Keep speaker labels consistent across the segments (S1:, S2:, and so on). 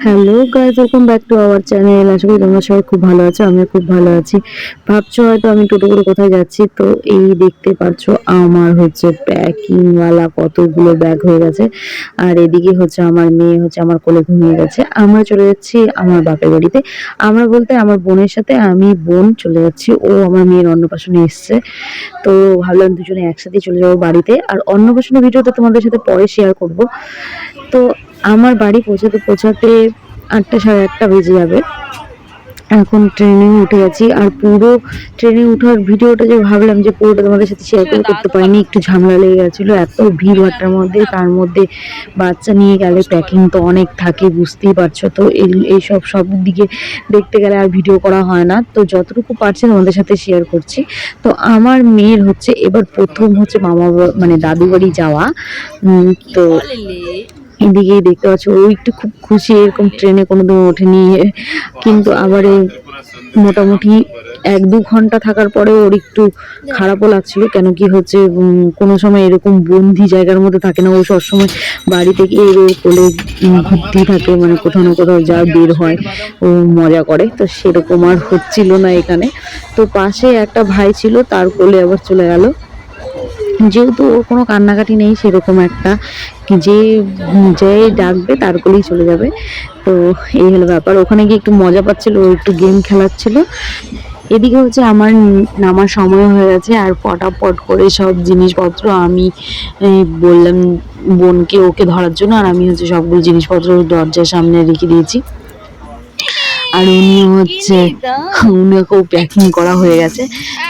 S1: Hello guys, welcome back to our channel. আশা করি তোমরা সবাই খুব ভালো আছো। আমি খুব ভালো আছি। ভাবছো হয়তো আমি টোটো করে কোথায় যাচ্ছি, তো এই দেখতে পাচ্ছো আমার হচ্ছে প্যাকিং ওয়ালা কতগুলো ব্যাগ হয়ে গেছে। আর এদিকে হচ্ছে আমার মেয়ে হচ্ছে আমার কোলে ঘুমিয়ে গেছে। আমরা চলে যাচ্ছি আমার বাপের বাড়িতে। আমরা বলতে আমার বোনের সাথে আমি বোন চলে যাচ্ছি, ও আমার মেয়ের অন্নপ্রাশনে এসছে। তো ভাবলাম দুজনে একসাথে চলে যাবো বাড়িতে। আর অন্নপ্রাশনের ভিডিওটা তোমাদের সাথে পরে শেয়ার করব। তো আমার বাড়ি পৌঁছাতে পৌঁছাতে ৮টা সাড়ে ৮টা বেজে যাবে। এখন ট্রেনে উঠে গেছি, আর পুরো ট্রেনে উঠার ভিডিওটা যে ভাবলাম যে পুরোটা তোমাদের সাথে শেয়ার করতে পারিনি, একটু ঝামেলা লেগে গেছিলো এত ভিড় ভাট্টার মধ্যে। তার মধ্যে বাচ্চা নিয়ে গেলে প্যাকিং তো অনেক থাকে, বুঝতেই পারছো। তো এইসব সব দিকে দেখতে গেলে আর ভিডিও করা হয় না, তো যতটুকু পারছি তোমাদের সাথে শেয়ার করছি। তো আমার মেয়ের হচ্ছে এবার প্রথম হচ্ছে মানে দাদু বাড়ি যাওয়া। তো এদিকেই দেখতে পাচ্ছ ও একটু খুব খুশি, এরকম ট্রেনে কোনোদিন ওঠেনি। কিন্তু আবার এই মোটামুটি ১-২ ঘন্টা থাকার পরে ওর একটু খারাপও লাগছিল, কেন কি হচ্ছে কোনো সময় এরকম বন্দি জায়গার মধ্যে থাকে না। ও সবসময় বাড়ি থেকে এর কোলে ঘুরতেই থাকে, মানে কোথাও না কোথাও যা বের হয় ও মজা করে। তো সেরকম আর হচ্ছিল না এখানে। তো পাশে একটা ভাই ছিল, তার কোলে আবার চলে গেল। যেহেতু ওর কোনো কান্নাকাটি নেই সেরকম একটা, যে যে ডাকবে তার কোলেই চলে যাবে। তো এই হলো ব্যাপার। ওখানে গিয়ে একটু মজা পাচ্ছিল, ও একটু গেম খেলাচ্ছিল। এদিকে হচ্ছে আমার নামার সময় হয়ে গেছে, আর পটাপট করে সব জিনিসপত্র আমি বললাম বোনকে ওকে ধরার জন্য, আর আমি হচ্ছে সবগুলো জিনিসপত্র দরজার সামনে রেখে দিয়েছি। আর উনিকেও প্যাকিং করা হয়ে গেছে।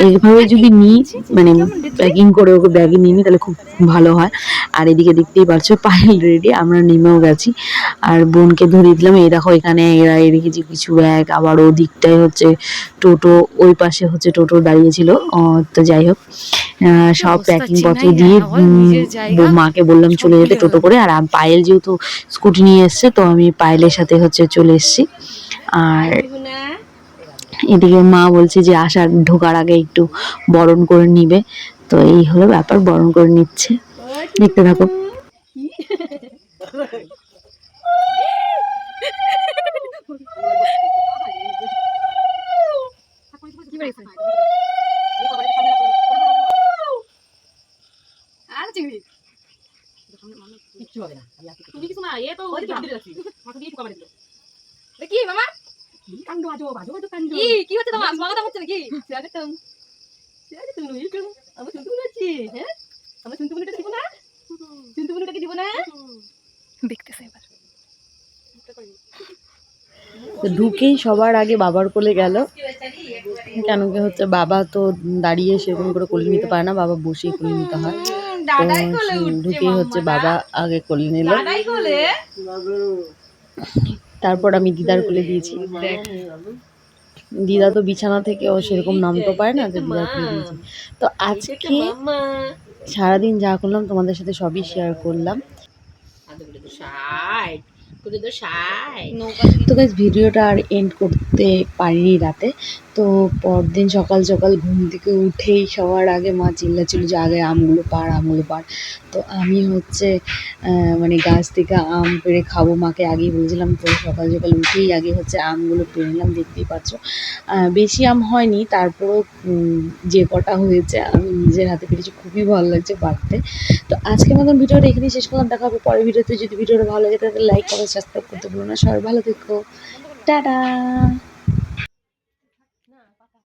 S1: এইভাবে যদি নিই, মানে প্যাকিং করে ওকে ব্যাগে নিয়ে নিই তাহলে খুব ভালো হয়। আর এদিকে দেখতেই পারছো পায়েল রেডি, আমরা নেমেও গেছি। আর বোনকে ধরিয়ে দিলাম, এই দেখো এখানে এরা রেখেছি কিছু ব্যাগ। আবার ওদিকটায় হচ্ছে টোটো, ওই পাশে হচ্ছে টোটো দাঁড়িয়েছিল। তো যাই হোক, সব প্যাকিং পত্র দিয়ে মাকে বললাম চলে যেতে টোটো করে। আর পায়েল যেহেতু স্কুটি নিয়ে এসছে, তো আমি পায়েলের সাথে হচ্ছে চলে এসছি। আর এদিকে মা বলছে যে আসার ঢোকার আগে একটু বরণ করে নিবে। তো এই হলো ব্যাপার, বরণ করে নিচ্ছে, দেখতে থাকো।
S2: কি মামা কান্ড আজো বাজো তো কান্ড কি হচ্ছে তোমার মাথা হচ্ছে নাকি স্বাগতম স্বাগতম ওয়েলকাম আমরা শুনতে বলেছি হ্যাঁ আমরা শুনতে বলেটা দিব না শুনতে বলেটাকে দিব না দেখতেছে এবার
S1: তো ঢুকেই সবার আগে বাবার কোলে গেল, কেন কি হচ্ছে বাবা তো দাঁড়িয়ে সেরকম করে কোলে নিতে পারে না, বাবা বসেই কোলে নিতে হয়। তো ঢুকেই হচ্ছে বাবা আগে কোলে নিল, তারপর আমি দিদার কোলে দিয়েছি। দিদা তো বিছানা থেকে ও সেরকম নামতে পারে না, তো দিদার কোলে দিয়েছি। তো আজকে সারাদিন যা করলাম তোমাদের সাথে সবই শেয়ার করলাম। তো গাইস, ভিডিওটা আর এন্ড করতে পারিনি রাতে। তো পরদিন সকাল সকাল ঘুম থেকে উঠেই সবার আগে মা চিল্লাচ্ছিল যে আগে আমগুলো পাড়, আমগুলো পাড়। তো আমি হচ্ছে মানে গাছ থেকে আম পেড়ে খাবো, মাকে আগেই বলছিলাম। তো সকাল সকাল উঠেই আগে হচ্ছে আমগুলো পেড়ে নিলাম, দেখতেই পাচ্ছ। বেশি আম হয়নি, তারপরেও যে কটা হয়েছে আমি নিজের হাতে পেরেছি, খুবই ভালো লাগছে পারতে। তো আজকের মতন ভিডিওটা এখানেই শেষ করলাম। দেখা হবে পরের ভিডিওতে। যদি ভিডিওটা ভালো লাগে তাহলে লাইক, কমেন্ট, সাবস্ক্রাইব করতে ভুলো না। সবাই ভালো থেকো, টাটা।